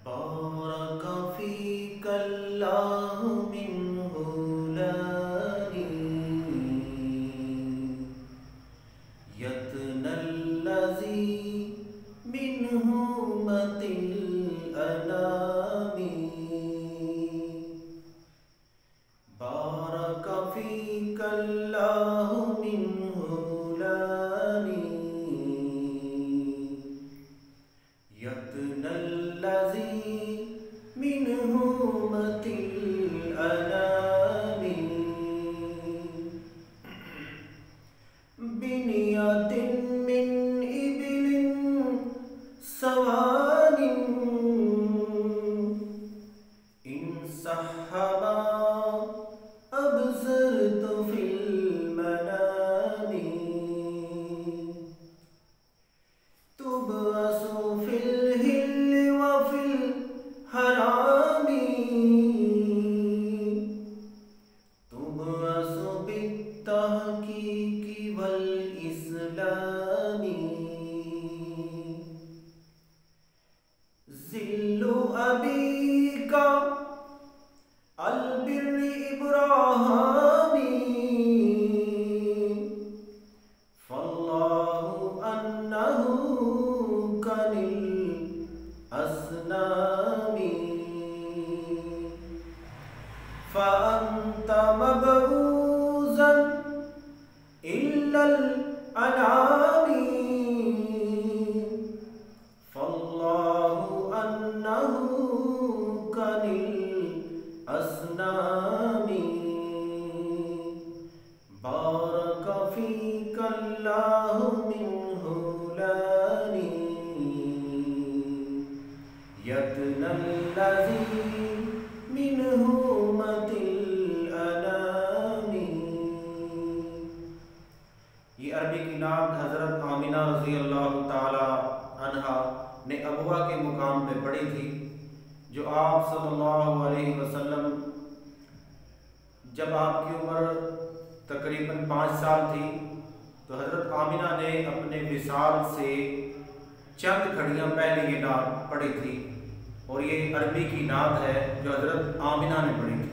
بارك فيك الله من هلالي يتنى الذي منه مت الأنام بارك فيك الله من هلالي يتنى الذي منه مت الأنام بنية من إبل سوان إن صح ما أبصرت في المنام تبعث في الهل وفي الحرام تبعث بالتحقيق والإسلام ظل أبيك البر إبراهيم فالله أنه كان الأصنام فأنت مبعوثا إلا الأنعام فالله أنه كان الأصنام بارك فيك الله من هلالي يتنى الذي منه مت الأنام. یہ عربی کی نعت حضرت آمنہ رضی اللہ تعالی عنہا نے ابوا کے مقام پہ پڑھی تھی، جو آپ صلی اللہ علیہ وسلم جب آپ کی عمر تقریباً 5 سال تھی تو حضرت آمنہ نے اپنے وصال سے چند گھڑیاں پہلے یہ نعت پڑھی تھی، اور یہ عربی کی نعت ہے جو حضرت آمنہ نے پڑھی تھی۔